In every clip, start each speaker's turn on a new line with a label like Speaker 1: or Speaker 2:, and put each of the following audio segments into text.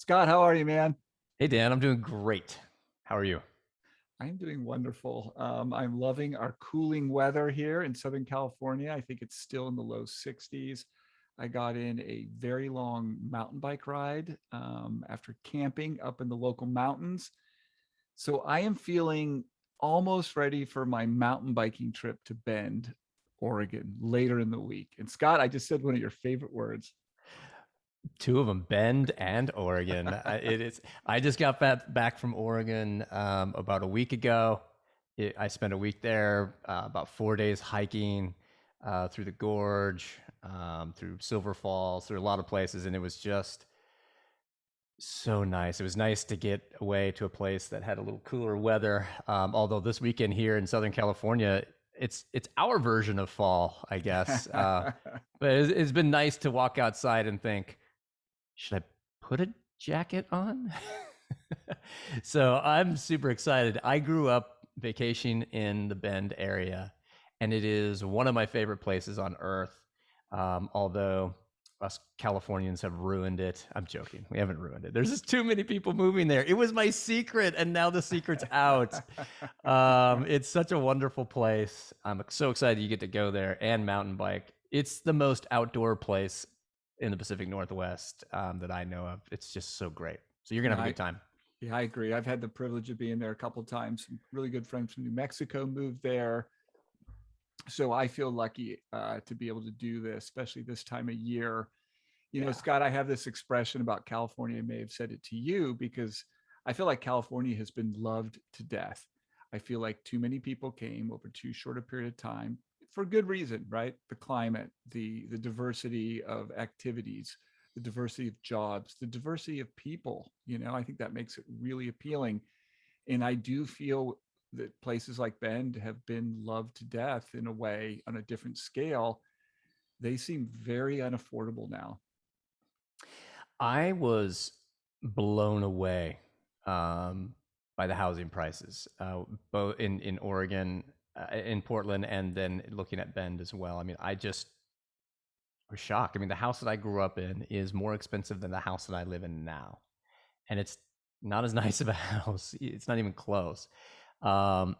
Speaker 1: Scott, how are you, man?
Speaker 2: Hey Dan, I'm doing great. How are you?
Speaker 1: I'm doing wonderful. I'm loving our cooling weather here in Southern California. I think it's still in the low 60s. I got in a very long mountain bike ride after camping up in the local mountains. So I am feeling almost ready for my mountain biking trip to Bend, Oregon later in the week. And Scott, I just said one of your favorite words.
Speaker 2: Two of them, Bend and Oregon. It is. I just got back from Oregon about a week ago. I spent a week there, about 4 days hiking through the gorge, through Silver Falls, through a lot of places, and it was just so nice. It was nice to get away to a place that had a little cooler weather. Although this weekend here in Southern California, it's our version of fall, I guess. But it's been nice to walk outside and think, should I put a jacket on? So I'm super excited. I grew up vacationing in the Bend area, and it is one of my favorite places on earth. Although us Californians have ruined it. I'm joking. We haven't ruined it. There's just too many people moving there. It was my secret, and now the secret's out. It's such a wonderful place. I'm so excited you get to go there and mountain bike. It's the most outdoor place in the Pacific Northwest that I know of. It's just so great. So you're gonna
Speaker 1: Yeah,
Speaker 2: have a good time.
Speaker 1: yeah, I agree. I've had the privilege of being there a couple of times. Some really good friends from New Mexico moved there. So I feel lucky to be able to do this, especially this time of year.
Speaker 2: Yeah.
Speaker 1: Scott, I have this expression about California. I may have said it to you because I feel like California has been loved to death. I feel like too many people came over too short a period of time for good reason, right? The climate, the diversity of activities, the diversity of jobs, the diversity of people. I think that makes it really appealing. And I do feel that places like Bend have been loved to death in a way on a different scale. They seem very unaffordable now.
Speaker 2: I was blown away um, by the housing prices, both in Oregon, in Portland, and then looking at Bend as well. I mean, I just was shocked. I mean, the house that I grew up in is more expensive than the house that I live in now, and it's not as nice of a house. It's not even close. Um,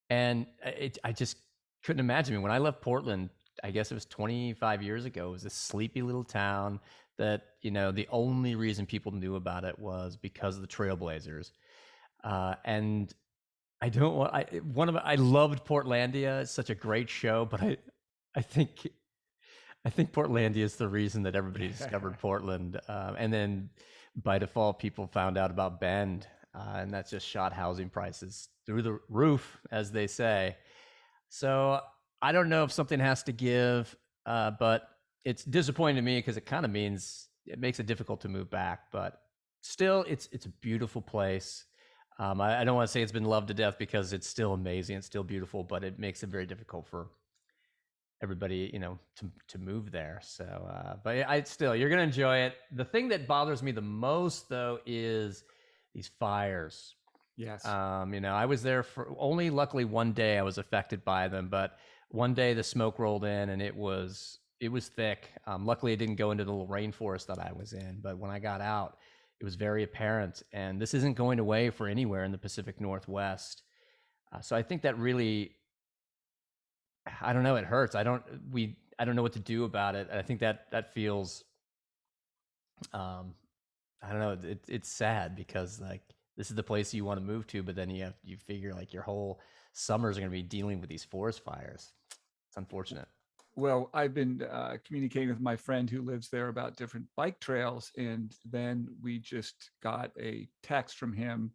Speaker 2: and I just couldn't imagine. I mean, when I left Portland, I guess it was 25 years ago. It was this sleepy little town that, the only reason people knew about it was because of the Trailblazers. And I don't want, I loved Portlandia. It's such a great show, but I think, I think Portlandia is the reason that everybody discovered Portland. And then by default, people found out about Bend, and that's just shot housing prices through the roof, as they say. So I don't know if something has to give, but it's disappointing to me because it kind of means it makes it difficult to move back. But still, it's a beautiful place. I don't want to say it's been loved to death because it's still amazing, it's still beautiful, but it makes it very difficult for everybody, to move there. So, but I still, you're gonna enjoy it. The thing that bothers me the most, though, is these fires.
Speaker 1: Yes.
Speaker 2: I was there for only luckily one day I was affected by them, but one day the smoke rolled in and it was thick. Luckily it didn't go into the little rainforest that I was in, but when I got out, it was very apparent. And this isn't going away for anywhere in the Pacific Northwest. So I think that really, I don't know, it hurts. I don't know what to do about it. I think that feels, um, I don't know. It's sad because like this is the place you want to move to, but then you figure like your whole summers are going to be dealing with these forest fires. It's unfortunate.
Speaker 1: Well, I've been communicating with my friend who lives there about different bike trails. And then we just got a text from him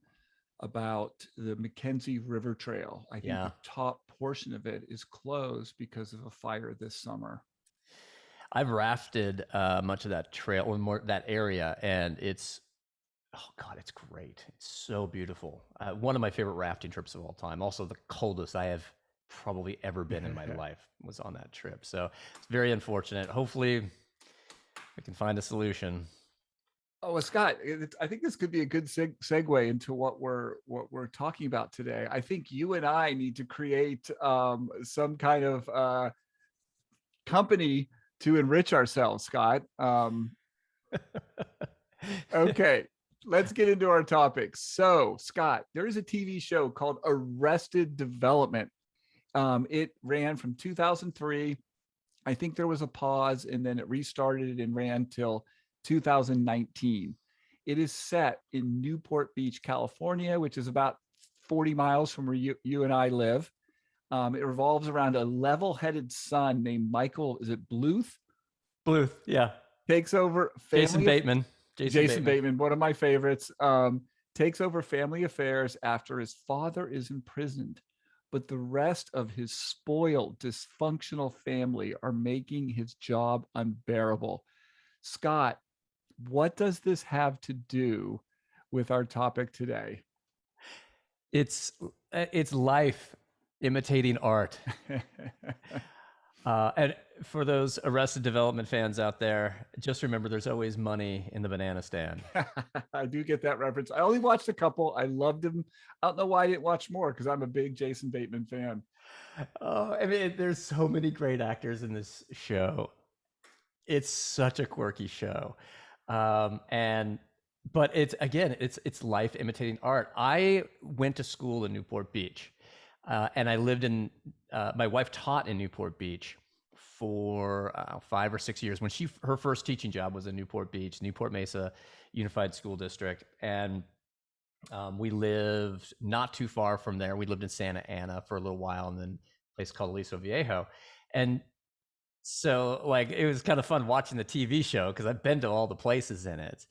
Speaker 1: about the Mackenzie River Trail. I think
Speaker 2: Yeah,
Speaker 1: the top portion of it is closed because of a fire this summer.
Speaker 2: I've rafted much of that trail or more that area, and it's oh god, it's great. It's so beautiful. One of my favorite rafting trips of all time. Also, the coldest I have probably ever been in my life was on that trip. So it's very unfortunate. Hopefully, we can find a solution.
Speaker 1: Oh, well, Scott, I think this could be a good segue into what we're talking about today. I think you and I need to create some kind of company to enrich ourselves, Scott. Okay, let's get into our topics. So, Scott, there is a TV show called Arrested Development. It ran from 2003. I think there was a pause and then it restarted and ran till 2019. It is set in Newport Beach, California, which is about 40 miles from where you and I live. It revolves around a level headed son named Michael, is it Bluth?
Speaker 2: Bluth, yeah.
Speaker 1: Takes over
Speaker 2: Jason
Speaker 1: family of
Speaker 2: Bateman. Jason
Speaker 1: Jason
Speaker 2: Bateman.
Speaker 1: Bateman, one of my favorites, takes over family affairs after his father is imprisoned. But the rest of his spoiled, dysfunctional family are making his job unbearable. Scott, what does this have to do with our topic today?
Speaker 2: It's life imitating art. And for those Arrested Development fans out there, just remember there's always money in the banana stand.
Speaker 1: I do get that reference. I only watched a couple. I loved him. I don't know why I didn't watch more because I'm a big Jason Bateman fan.
Speaker 2: Oh, I mean, there's so many great actors in this show. It's such a quirky show, and but it's life imitating art. I went to school in Newport Beach, and I lived in. My wife taught in Newport Beach for 5 or 6 years. When her first teaching job was in Newport Beach, Newport Mesa Unified School District, and we lived not too far from there. We lived in Santa Ana for a little while, and then a place called Aliso Viejo, and so like it was kind of fun watching the TV show because I've been to all the places in it.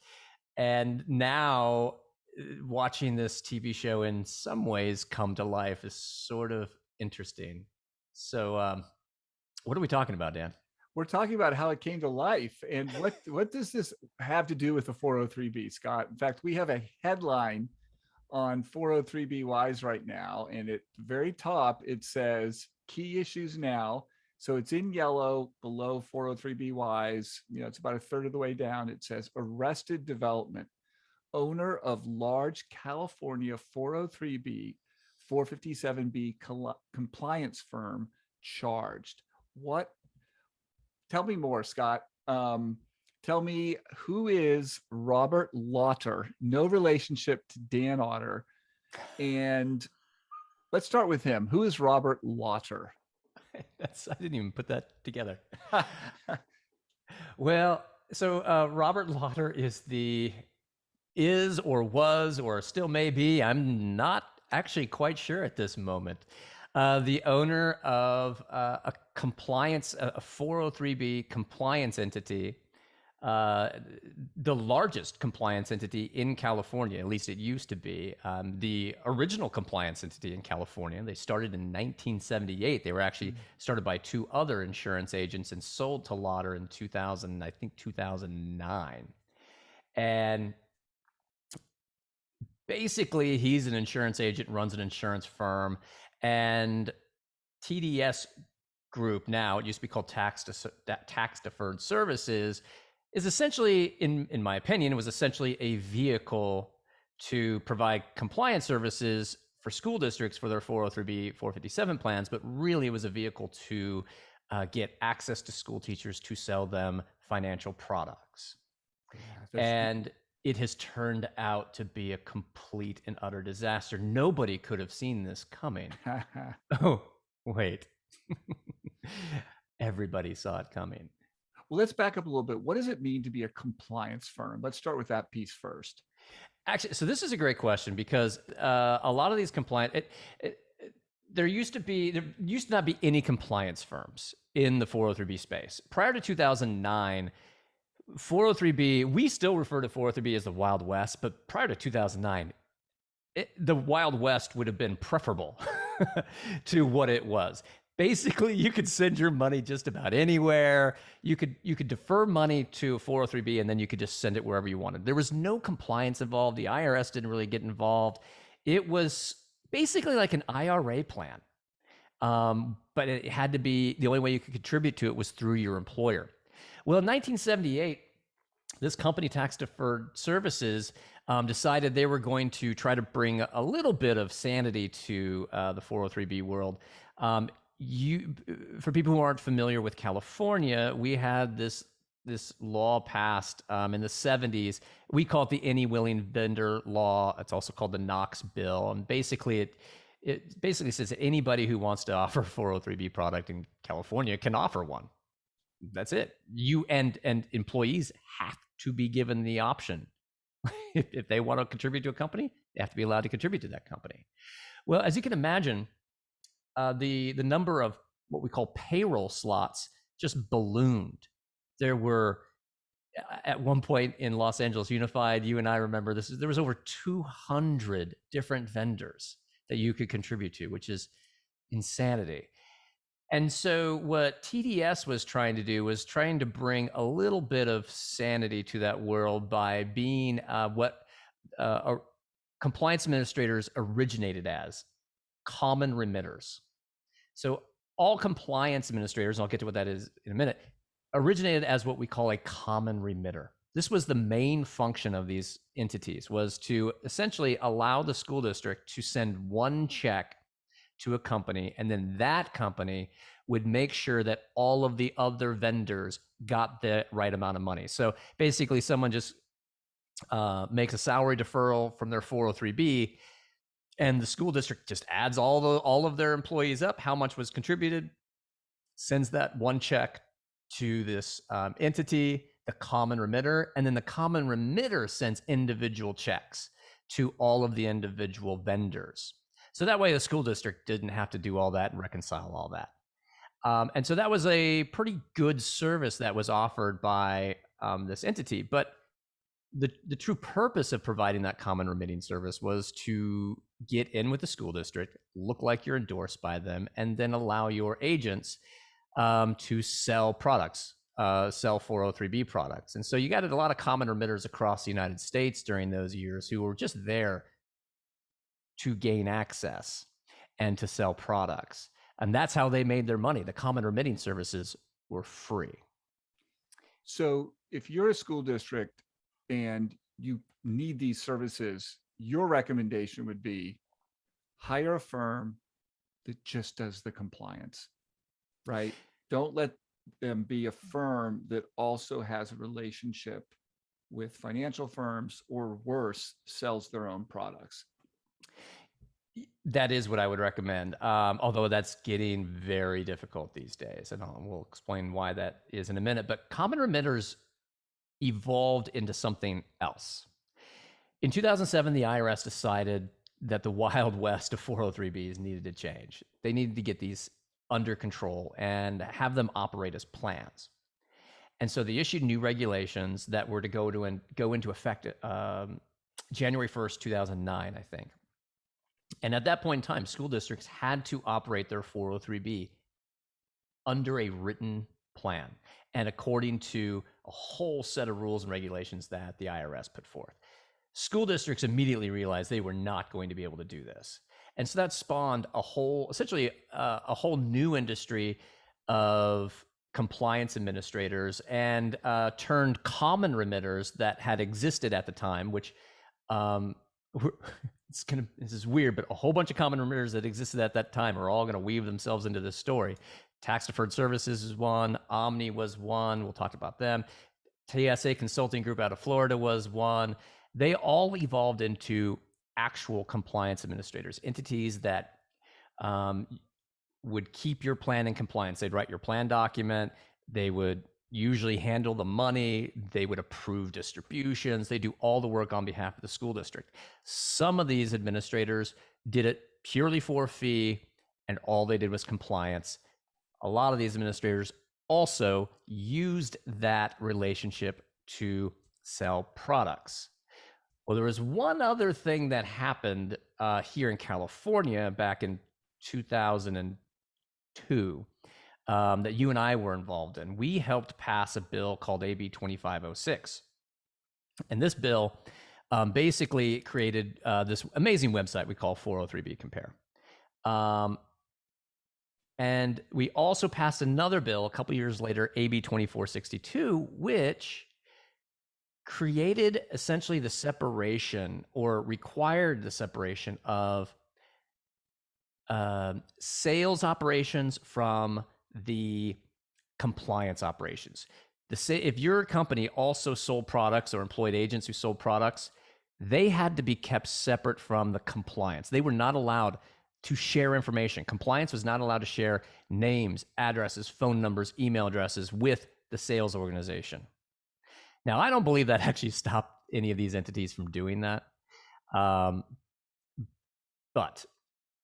Speaker 2: And now watching this TV show in some ways come to life is sort of interesting. So what are we talking about, Dan?
Speaker 1: We're talking about how it came to life and what does this have to do with the 403b, Scott? In fact, we have a headline on 403b Wise right now, and at the very top it says key issues now. So it's in yellow below 403b Wise. It's about a third of the way down. It says Arrested Development, owner of large California 403b 457b compliance firm charged. What? Tell me more, Scott. Tell me, who is Robert Lauter? No relationship to Dan Otter. And let's start with him. Who is Robert Lauter?
Speaker 2: I didn't even put that together. Well, so Robert Lauter is or was or still may be, I'm not actually quite sure at this moment, the owner of a 403b compliance entity, the largest compliance entity in California. At least it used to be. The original compliance entity in California, they started in 1978. They were actually started by two other insurance agents and sold to Lauter in 2009. And basically, he's an insurance agent, runs an insurance firm, and TDS Group, now it used to be called Tax Deferred Services, is essentially, in my opinion, it was essentially a vehicle to provide compliance services for school districts for their 403b 457 plans, but really it was a vehicle to get access to school teachers to sell them financial products. And it has turned out to be a complete and utter disaster. Nobody could have seen this coming. Oh, wait. Everybody saw it coming.
Speaker 1: Well, let's back up a little bit. What does it mean to be a compliance firm? Let's start with that piece first.
Speaker 2: Actually, so this is a great question because a lot of these there used to not be any compliance firms in the 403b space. Prior to 2009, 403b, we still refer to 403b as the Wild West, but prior to 2009, the Wild West would have been preferable to what it was. Basically, you could send your money just about anywhere. You could defer money to 403b, and then you could just send it wherever you wanted. There was no compliance involved. The IRS didn't really get involved. It was basically like an IRA plan, but it had to be, the only way you could contribute to it was through your employer. Well, in 1978, this company, Tax Deferred Services, decided they were going to try to bring a little bit of sanity to the 403b world. For people who aren't familiar with California, we had this this law passed in the 70s. We call it the Any Willing Vendor Law. It's also called the Knox Bill. And basically, it basically says that anybody who wants to offer a 403B product in California can offer one. That's it. You and employees have to be given the option. If they want to contribute to a company, they have to be allowed to contribute to that company. Well, as you can imagine, the number of what we call payroll slots just ballooned. There were, at one point in Los Angeles Unified, you and I remember this, there was over 200 different vendors that you could contribute to, which is insanity. And so what TDS was trying to do was trying to bring a little bit of sanity to that world by being what compliance administrators originated as common remitters. So all compliance administrators, and I'll get to what that is in a minute, originated as what we call a common remitter. This was the main function of these entities, was to essentially allow the school district to send one check to a company, and then that company would make sure that all of the other vendors got the right amount of money. So basically, someone just makes a salary deferral from their 403B, and the school district just adds all of their employees up, how much was contributed, sends that one check to this entity, the common remitter, and then the common remitter sends individual checks to all of the individual vendors. So that way the school district didn't have to do all that and reconcile all that. And so that was a pretty good service that was offered by this entity. But the true purpose of providing that common remitting service was to get in with the school district, look like you're endorsed by them, and then allow your agents to sell products, sell 403B products. And so you got a lot of common remitters across the United States during those years who were just there to gain access and to sell products. And that's how they made their money. The common remitting services were free.
Speaker 1: So if you're a school district and you need these services, your recommendation would be hire a firm that just does the compliance, right? Don't let them be a firm that also has a relationship with financial firms, or worse, sells their own products.
Speaker 2: That is what I would recommend, although that's getting very difficult these days. And we'll explain why that is in a minute. But common remitters evolved into something else. In 2007, the IRS decided that the Wild West of 403Bs needed to change. They needed to get these under control and have them operate as plans. And so they issued new regulations that were to go into effect January 1st, 2009, I think. And at that point in time, school districts had to operate their 403B under a written plan and according to a whole set of rules and regulations that the IRS put forth. School districts immediately realized they were not going to be able to do this. And so that spawned essentially a whole new industry of compliance administrators, and turned common remitters that had existed at the time, which this is weird, but a whole bunch of common remitters that existed at that time are all going to weave themselves into this story. Tax Deferred Services is one. Omni was one. We'll talk about them. TSA Consulting Group out of Florida was one. They all evolved into actual compliance administrators, entities that would keep your plan in compliance. They'd write your plan document. They would usually handle the money. They would approve distributions. They do all the work on behalf of the school district. Some of these administrators did it purely for a fee, and all they did was compliance. A lot of these administrators also used that relationship to sell products. Well, there was one other thing that happened here in California back in 2002 that you and I were involved in. We helped pass a bill called AB 2506. And this bill basically created this amazing website we call 403B Compare. And we also passed another bill a couple years later, AB 2462, which created essentially the separation, or required the separation of sales operations from the compliance operations. If your company also sold products or employed agents who sold products, they had to be kept separate from the compliance. They were not allowed to share information. Compliance was not allowed to share names, addresses, phone numbers, email addresses with the sales organization. Now, I don't believe that actually stopped any of these entities from doing that. But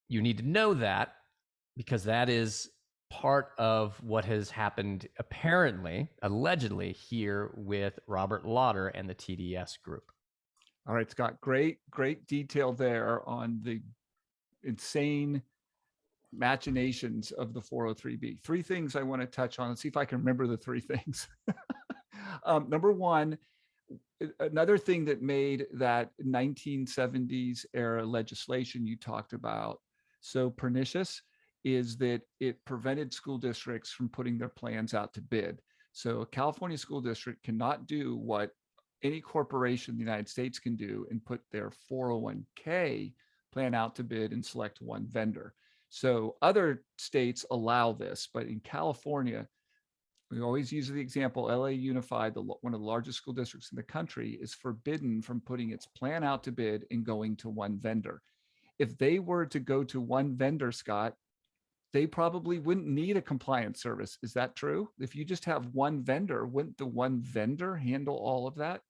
Speaker 2: you need to know that, because that is part of what has happened, apparently, allegedly, here with Robert Lauder and the TDS group.
Speaker 1: All right, Scott, great detail there on the insane machinations of the 403B. Three things I want to touch on and see if I can remember the three things. Number one, another thing that made that 1970s era legislation you talked about so pernicious is that it prevented school districts from putting their plans out to bid. So a California school district cannot do what any corporation in the United States can do and put their 401k plan out to bid and select one vendor. So other states allow this, but in California, we always use the example, LA Unified, one of the largest school districts in the country, is forbidden from putting its plan out to bid and going to one vendor. If they were to go to one vendor, Scott, they probably wouldn't need a compliance service. Is that true? If you just have one vendor, wouldn't the one vendor handle all of that?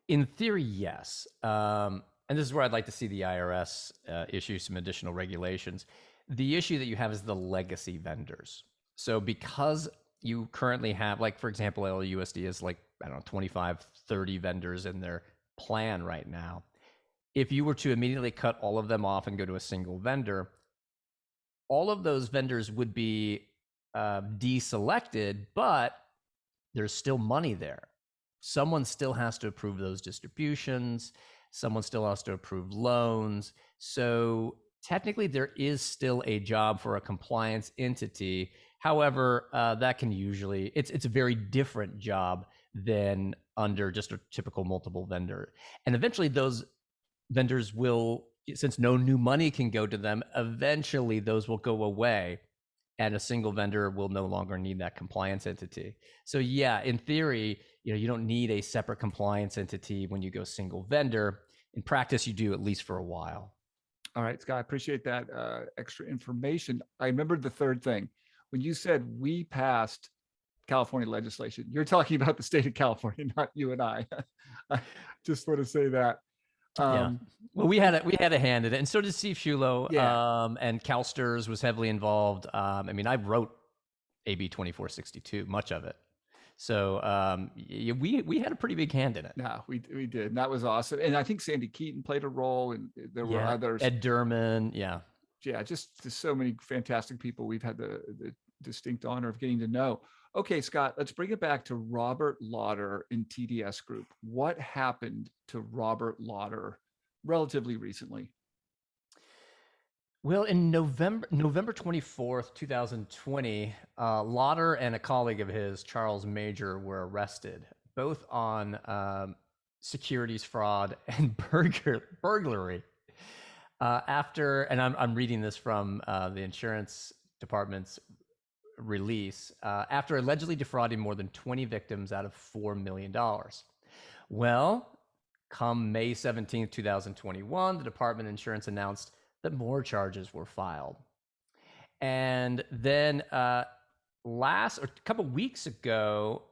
Speaker 2: In theory, yes. And this is where I'd like to see the IRS issue some additional regulations. The issue that you have is the legacy vendors. So because you currently have, like, for example, LUSD is like, I don't know, 25, 30 vendors in their plan right now. If you were to immediately cut all of them off and go to a single vendor, all of those vendors would be deselected, but there's still money there. Someone still has to approve those distributions. Someone still has to approve loans. So technically, there is still a job for a compliance entity. However, that can usually, it's a very different job than under just a typical multiple vendor. And eventually those vendors will, since no new money can go to them, eventually those will go away and a single vendor will no longer need that compliance entity. So yeah, in theory, you don't need a separate compliance entity when you go single vendor. In practice, you do, at least for a while.
Speaker 1: All right, Scott, I appreciate that extra information. I remembered the third thing. When you said we passed California legislation, you're talking about the state of California, not you and I. I just want to say that.
Speaker 2: Yeah. Well, we had a hand in it, and so did Steve Shulo.
Speaker 1: Yeah.
Speaker 2: And CalSTRS was heavily involved. I mean, I wrote AB 2462, much of it. So we had a pretty big hand in it.
Speaker 1: No, we did. And that was awesome. And I think Sandy Keaton played a role, and there were others.
Speaker 2: Ed Durman, yeah.
Speaker 1: Yeah, just so many fantastic people we've had the distinct honor of getting to know. Okay, Scott, let's bring it back to Robert Lauder in TDS Group. What happened to Robert Lauder relatively recently?
Speaker 2: Well, in November 24th, 2020, Lauder and a colleague of his, Charles Major, were arrested, both on securities fraud and burglary. And I'm reading this from the insurance department's release, after allegedly defrauding more than 20 victims out of $4 million. Well, come May 17th, 2021, the Department of Insurance announced that more charges were filed. And then a couple weeks ago,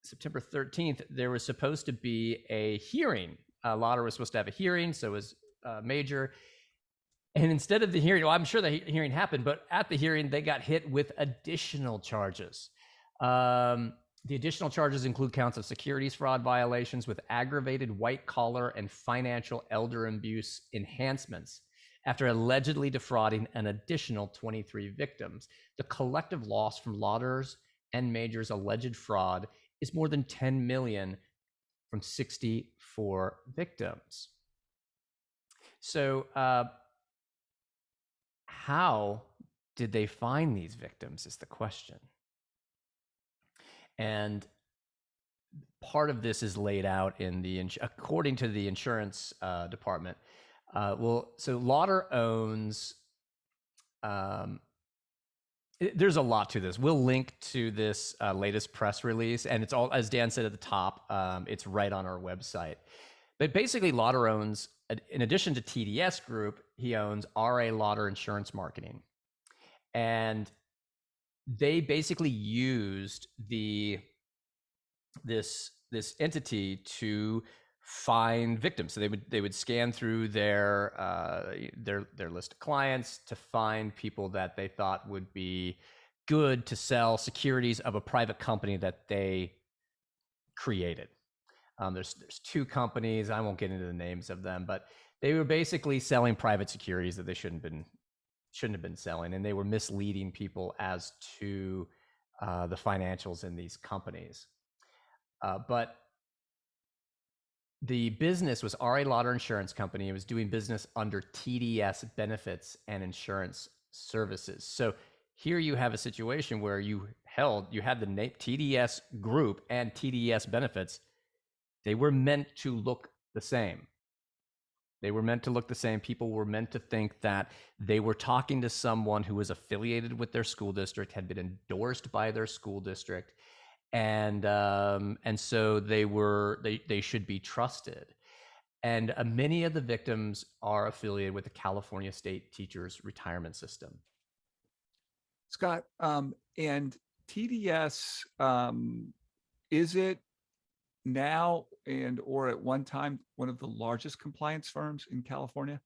Speaker 2: September 13th, there was supposed to be a hearing. Lauder was supposed to have a hearing, so was Major. And instead of the hearing, well, I'm sure the hearing happened, but at the hearing, they got hit with additional charges. The additional charges include counts of securities fraud violations with aggravated white-collar and financial elder abuse enhancements after allegedly defrauding an additional 23 victims. The collective loss from Lauder's and Major's alleged fraud is more than $10 million from 64 victims. So how did they find these victims is the question. And part of this is laid out in according to the insurance department. So Lauder owns There's a lot to this. We'll link to this latest press release, and it's all, as Dan said at the top, it's right on our website. But basically, Lauder owns, in addition to TDS Group, he owns RA Lauder Insurance Marketing. And they basically used this entity to find victims. So they would scan through their list of clients to find people that they thought would be good to sell securities of a private company that they created. There's two companies. I won't get into the names of them, but they were basically selling private securities that they shouldn't have been selling, and they were misleading people as to the financials in these companies. But the business was R.A. Lauder Insurance Company. It was doing business under TDS Benefits and Insurance Services. So here you have a situation where you had the name TDS Group and TDS Benefits. They were meant to look the same. People were meant to think that they were talking to someone who was affiliated with their school district, had been endorsed by their school district, and so they should be trusted. And many of the victims are affiliated with the California State Teachers Retirement System.
Speaker 1: Scott, and TDS, is it now and or at one time one of the largest compliance firms in California?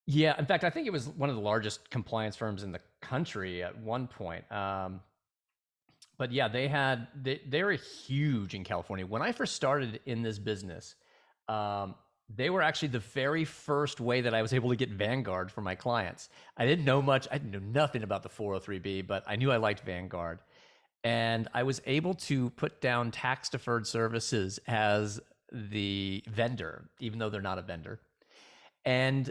Speaker 2: Yeah, in fact, I think it was one of the largest compliance firms in the country at one point. But yeah, they were huge in California. When I first started in this business, they were actually the very first way that I was able to get Vanguard for my clients. I didn't know much. I knew nothing about the 403B, but I knew I liked Vanguard. And I was able to put down Tax Deferred Services as the vendor, even though they're not a vendor. And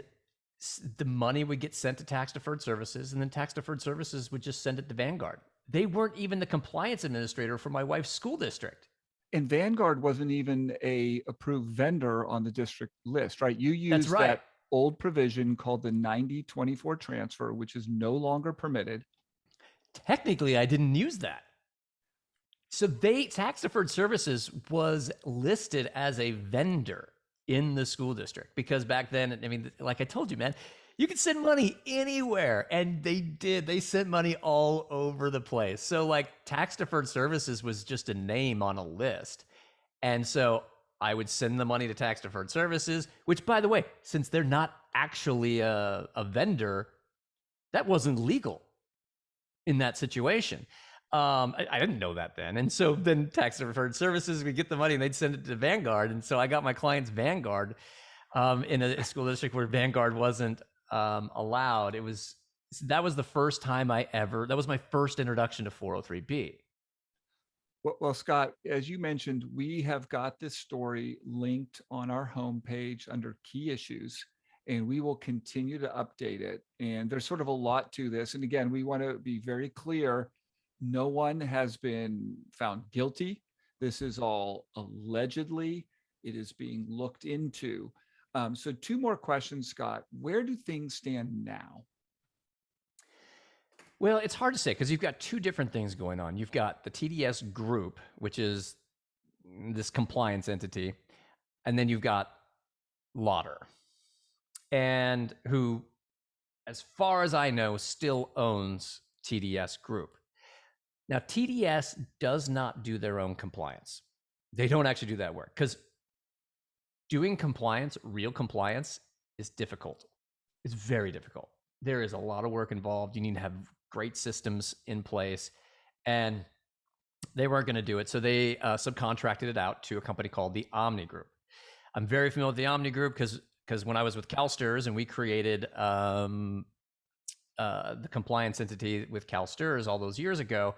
Speaker 2: the money would get sent to Tax Deferred Services, and then Tax Deferred Services would just send it to Vanguard. They weren't even the compliance administrator for my wife's school district.
Speaker 1: And Vanguard wasn't even a approved vendor on the district list, right? You
Speaker 2: That's
Speaker 1: used
Speaker 2: right.
Speaker 1: that old provision called the 9024 transfer, which is no longer permitted.
Speaker 2: Technically, I didn't use that. So Tax Deferred Services was listed as a vendor in the school district because back then, I mean, like I told you, man, you could send money anywhere, and they did. They sent money all over the place. So like Tax Deferred Services was just a name on a list. And so I would send the money to Tax Deferred Services, which, by the way, since they're not actually a vendor, that wasn't legal in that situation. I didn't know that then. And so then Tax Deferred Services would get the money and they'd send it to Vanguard. And so I got my clients Vanguard in a school district where Vanguard wasn't allowed. That was the first time that was my first introduction to 403B.
Speaker 1: Well, Scott, as you mentioned, we have got this story linked on our homepage under key issues, and we will continue to update it. And there's sort of a lot to this. And again, we want to be very clear. No one has been found guilty. This is all allegedly. It is being looked into. So two more questions, Scott. Where do things stand now?
Speaker 2: Well, it's hard to say because you've got two different things going on. You've got the TDS group, which is this compliance entity, and then you've got Lauder, and who, as far as I know, still owns TDS group. Now, TDS does not do their own compliance. They don't actually do that work because doing compliance, real compliance, is difficult. It's very difficult. There is a lot of work involved. You need to have great systems in place, and they weren't going to do it. So they subcontracted it out to a company called the Omni Group. I'm very familiar with the Omni Group because when I was with CalSTRS and we created the compliance entity with CalSTRS all those years ago,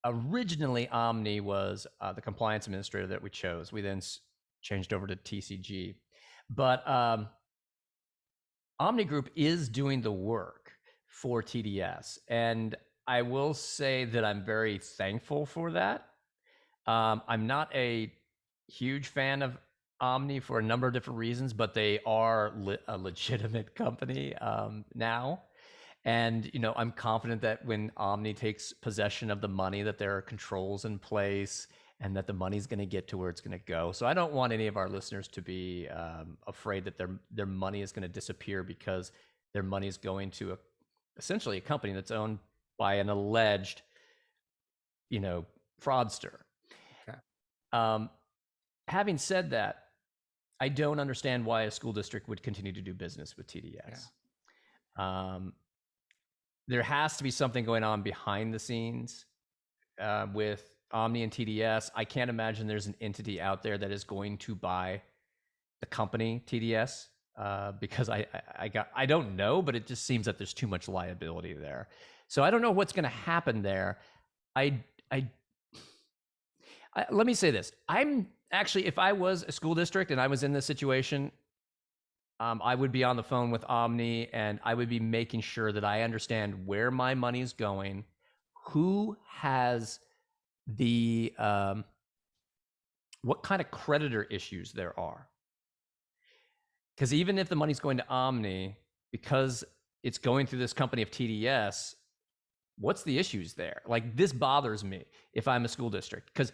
Speaker 2: originally Omni was the compliance administrator that we chose. We then changed over to TCG. But Omni Group is doing the work for TDS. And I will say that I'm very thankful for that. I'm not a huge fan of Omni for a number of different reasons, but they are a legitimate company now. And, I'm confident that when Omni takes possession of the money, that there are controls in place and that the money's going to get to where it's going to go. So I don't want any of our listeners to be afraid that their money is going to disappear because their money is going to essentially a company that's owned by an alleged, fraudster.
Speaker 1: Okay.
Speaker 2: Having said that, I don't understand why a school district would continue to do business with TDS. Yeah. There has to be something going on behind the scenes with Omni and TDS. I can't imagine there's an entity out there that is going to buy the company TDS because I don't know, but it just seems that there's too much liability there. So I don't know what's going to happen there. Let me say this. I'm actually, if I was a school district and I was in this situation, I would be on the phone with Omni and I would be making sure that I understand where my money is going, who has the, what kind of creditor issues there are. Because even if the money's going to Omni, because it's going through this company of TDS, what's the issues there? Like, this bothers me if I'm a school district, because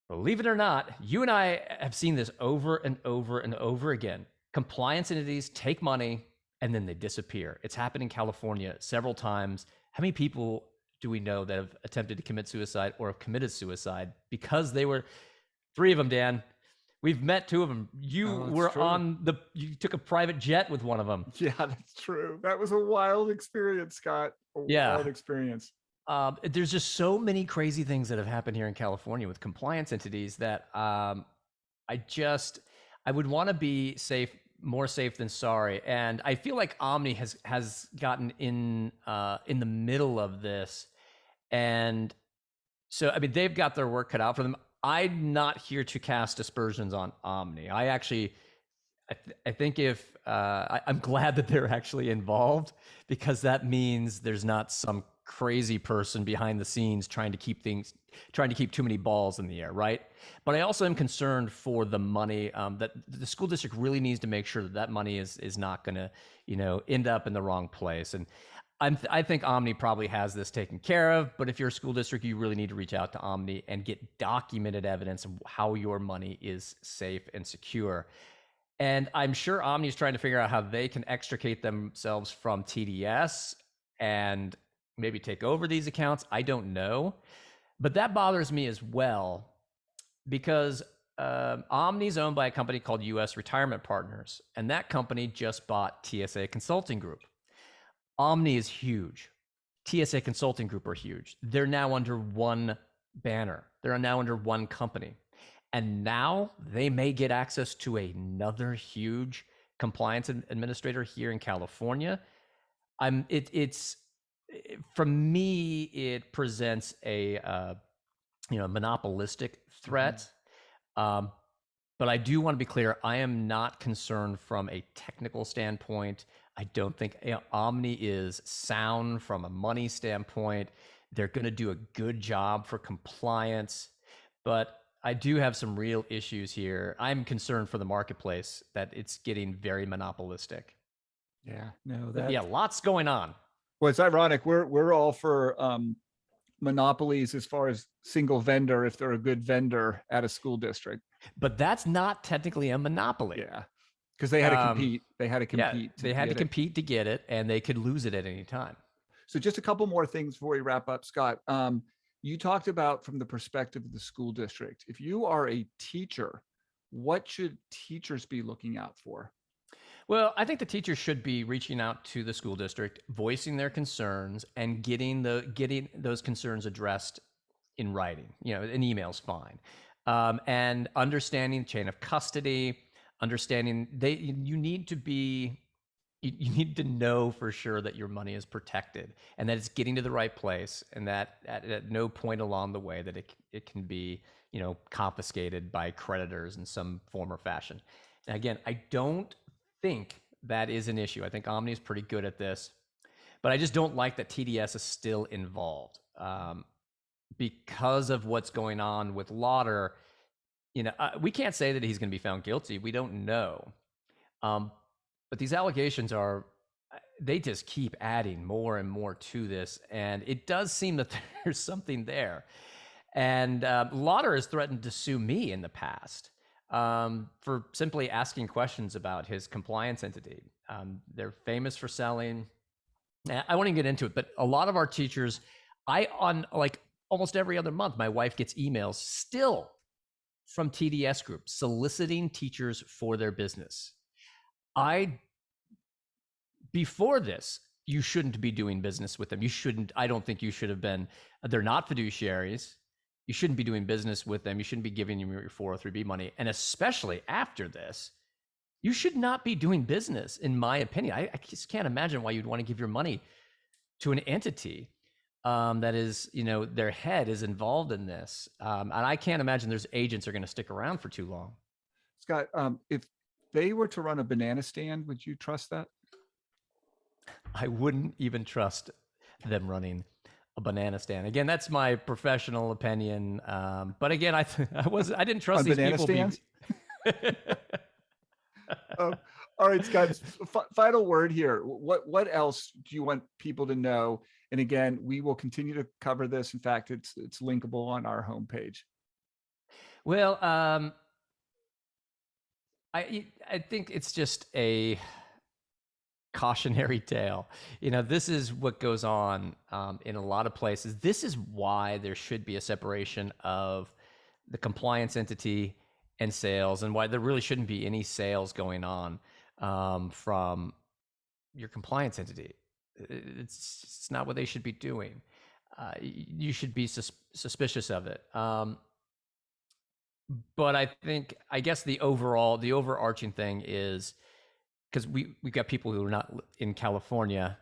Speaker 2: believe it or not, you and I have seen this over and over and over again. Compliance entities take money and then they disappear. It's happened in California several times. How many people do we know that have attempted to commit suicide or have committed suicide because they were, 3 of them, Dan? We've met 2 of them. You you took a private jet with one of them.
Speaker 1: Yeah, that's true. That was a wild experience, Scott. Wild experience.
Speaker 2: There's just so many crazy things that have happened here in California with compliance entities that I would want to be safe, more safe than sorry. And I feel like Omni has gotten in the middle of this. And so, I mean, they've got their work cut out for them. I'm not here to cast aspersions on Omni. I think I'm glad that they're actually involved, because that means there's not some crazy person behind the scenes trying to keep too many balls in the air, right? But I also am concerned for the money that the school district really needs to make sure that money is not going to, end up in the wrong place. And I think Omni probably has this taken care of, but if you're a school district, you really need to reach out to Omni and get documented evidence of how your money is safe and secure. And I'm sure Omni is trying to figure out how they can extricate themselves from TDS and maybe take over these accounts. I don't know. But that bothers me as well, because Omni is owned by a company called U.S. Retirement Partners, and that company just bought TSA Consulting Group. Omni is huge. TSA Consulting Group are huge. They're now under one banner. They're now under one company. And now they may get access to another huge compliance administrator here in California. For me, it presents a monopolistic threat. Mm-hmm. But I do want to be clear, I am not concerned from a technical standpoint. I don't think Omni is sound from a money standpoint. They're going to do a good job for compliance, but I do have some real issues here. I'm concerned for the marketplace that it's getting very monopolistic.
Speaker 1: Yeah, no,
Speaker 2: lots going on.
Speaker 1: Well, it's ironic. We're all for monopolies as far as single vendor, if they're a good vendor at a school district.
Speaker 2: But that's not technically a monopoly.
Speaker 1: Yeah, because they had to compete. They had to compete.
Speaker 2: Yeah, they had to compete to get it, and they could lose it at any time.
Speaker 1: So just a couple more things before we wrap up, Scott. You talked about from the perspective of the school district. If you are a teacher, what should teachers be looking out for?
Speaker 2: Well, I think the teachers should be reaching out to the school district, voicing their concerns, and getting those concerns addressed in writing. An email's fine, and understanding the chain of custody. Understanding you need to know for sure that your money is protected and that it's getting to the right place, and that at no point along the way that it can be confiscated by creditors in some form or fashion. And again, I don't think that is an issue. I think Omni is pretty good at this, but I just don't like that TDS is still involved because of what's going on with Lauder. We can't say that he's going to be found guilty. We don't know. But these allegations are, they just keep adding more and more to this, and it does seem that there's something there. And Lauder has threatened to sue me in the past for simply asking questions about his compliance entity. They're famous for selling. I won't even get into it, but a lot of our teachers, on like almost every other month, my wife gets emails still from TDS Group soliciting teachers for their business. Before this, you shouldn't be doing business with them. I don't think you should have been. They're not fiduciaries. You shouldn't be doing business with them. You shouldn't be giving them your 403B money. And especially after this, you should not be doing business, in my opinion. I just can't imagine why you'd want to give your money to an entity that is, their head is involved in this. And I can't imagine there's agents are going to stick around for too long.
Speaker 1: Scott, if they were to run a banana stand, would you trust that?
Speaker 2: I wouldn't even trust them running a banana stand. Again, that's my professional opinion. But again, I didn't trust
Speaker 1: On
Speaker 2: these
Speaker 1: banana
Speaker 2: people.
Speaker 1: stands? All right, Scott, final word here. What else do you want people to know? And again, we will continue to cover this. In fact, it's linkable on our homepage.
Speaker 2: Well, I think it's just a cautionary tale. This is what goes on in a lot of places. This is why there should be a separation of the compliance entity and sales, and why there really shouldn't be any sales going on from your compliance entity. It's not what they should be doing. You should be suspicious of it. But I guess the overarching thing is, because we got people who are not in California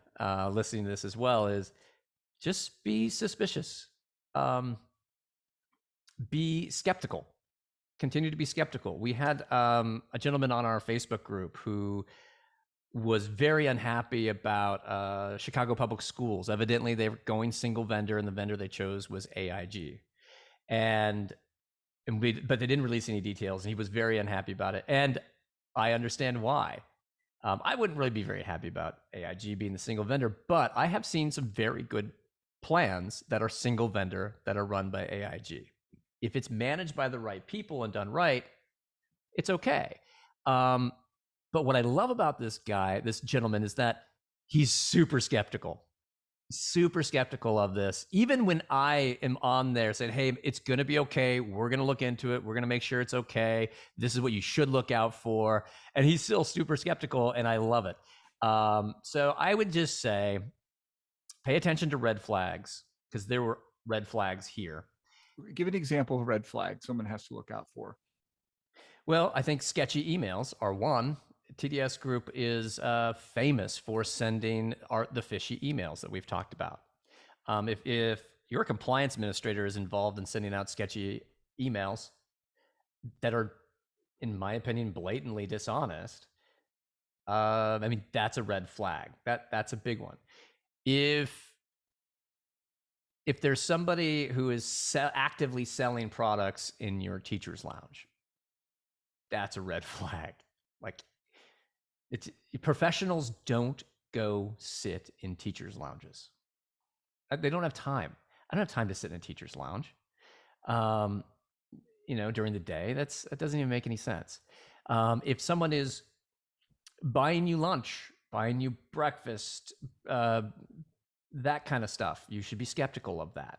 Speaker 2: listening to this as well, is just be suspicious. Be skeptical. Continue to be skeptical. We had a gentleman on our Facebook group who was very unhappy about Chicago Public Schools. Evidently, they were going single vendor, and the vendor they chose was AIG. But they didn't release any details, and he was very unhappy about it. And I understand why. I wouldn't really be very happy about AIG being the single vendor, but I have seen some very good plans that are single vendor that are run by AIG. If it's managed by the right people and done right, it's okay. But what I love about this gentleman, is that he's super skeptical of this. Even when I am on there saying, hey, it's going to be okay. We're going to look into it. We're going to make sure it's okay. This is what you should look out for. And he's still super skeptical, and I love it. So I would just say, pay attention to red flags, because there were red flags here.
Speaker 1: Give an example of a red flag someone has to look out for.
Speaker 2: Well, I think sketchy emails are one. TDS Group is famous for sending the fishy emails that we've talked about. If your compliance administrator is involved in sending out sketchy emails that are, in my opinion, blatantly dishonest, that's a red flag. That's a big one. If there's somebody who is actively selling products in your teacher's lounge, that's a red flag. Professionals don't go sit in teachers' lounges. They don't have time. I don't have time to sit in a teacher's lounge. During the day, that doesn't even make any sense. If someone is buying you lunch, buying you breakfast, that kind of stuff, you should be skeptical of that.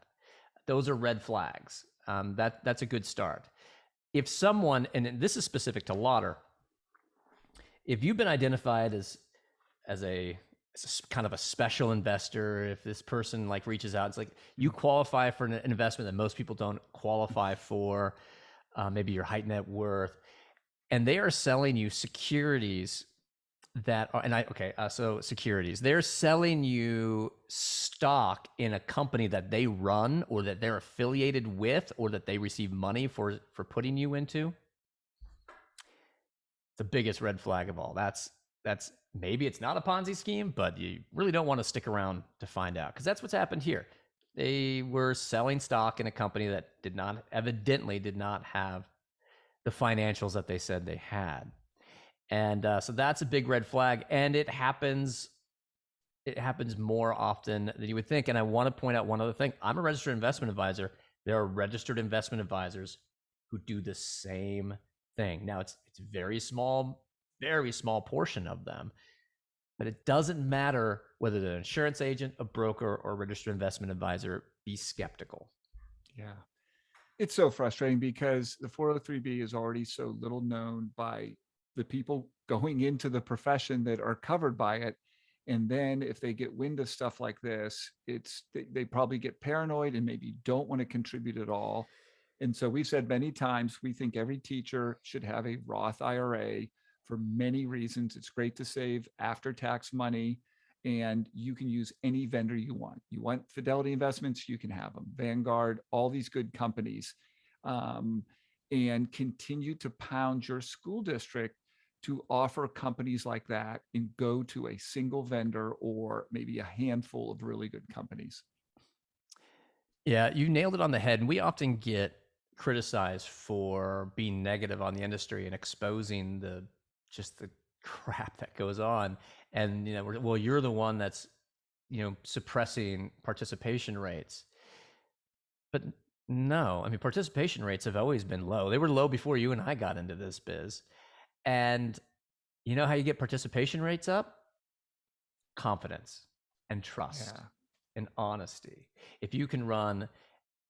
Speaker 2: Those are red flags. That's a good start. If someone, and this is specific to Lauder, if you've been identified as a kind of a special investor, if this person reaches out, it's like you qualify for an investment that most people don't qualify for, maybe your height net worth, and they are selling you securities that are, so securities, they're selling you stock in a company that they run, or that they're affiliated with, or that they receive money for putting you into. The biggest red flag of all. That's maybe it's not a Ponzi scheme, but you really don't want to stick around to find out, because that's what's happened here. They were selling stock in a company that evidently did not have the financials that they said they had. And so that's a big red flag. And it happens it happens more often than you would think. And I want to point out one other thing. I'm a registered investment advisor. There are registered investment advisors who do the same thing. Now it's very small portion of them, but it doesn't matter whether they're an insurance agent, a broker, or a registered investment advisor. Be skeptical.
Speaker 1: Yeah. It's so frustrating because the 403B is already so little known by the people going into the profession that are covered by it. And then if they get wind of stuff like this, they probably get paranoid and maybe don't want to contribute at all. And so we've said many times, we think every teacher should have a Roth IRA for many reasons. It's great to save after tax money, and you can use any vendor you want. You want Fidelity Investments, you can have them. Vanguard, all these good companies, um, and continue to pound your school district to offer companies like that and go to a single vendor or maybe a handful of really good companies.
Speaker 2: Yeah, you nailed it on the head. And we often get criticized for being negative on the industry and exposing just the crap that goes on. And well, you're the one that's suppressing participation rates. But no, I mean, participation rates have always been low. They were low before you and I got into this biz. And you know how you get participation rates up? Confidence and trust
Speaker 1: Yeah.
Speaker 2: and honesty. If you can run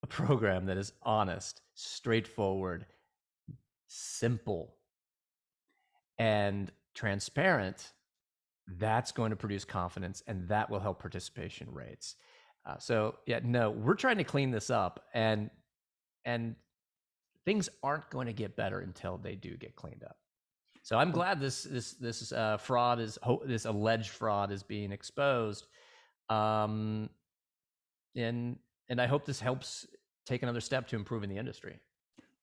Speaker 2: a program that is honest, straightforward, simple, and transparent, that's going to produce confidence, and that will help participation rates. So yeah, no, we're trying to clean this up, and things aren't going to get better until they do get cleaned up. So I'm glad this fraud this alleged fraud is being exposed, and I hope this helps take another step to improving the industry.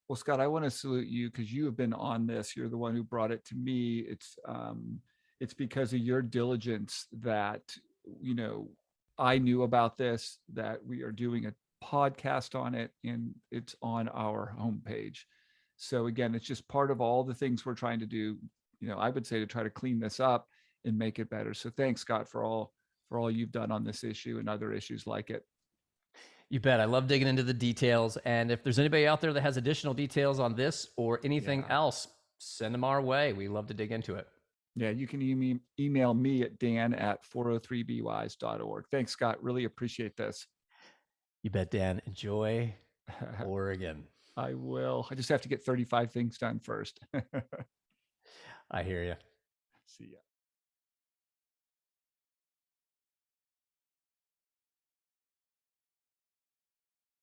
Speaker 1: Well, Scott, I want to salute you because you have been on this. You're the one who brought it to me. It's because of your diligence that you know I knew about this. That we are doing a podcast on it, and it's on our homepage. So again, it's just part of all the things we're trying to do. I would say to try to clean this up and make it better. So thanks, Scott, for all you've done on this issue and other issues like it.
Speaker 2: You bet. I love digging into the details. And if there's anybody out there that has additional details on this or anything
Speaker 1: Yeah.
Speaker 2: else, send them our way. We love to dig into it.
Speaker 1: Yeah, you can email me at dan@403bwise.org. Thanks, Scott. Really appreciate this.
Speaker 2: You bet, Dan. Enjoy Oregon.
Speaker 1: I will. I just have to get 35 things done first.
Speaker 2: I hear you.
Speaker 1: See ya.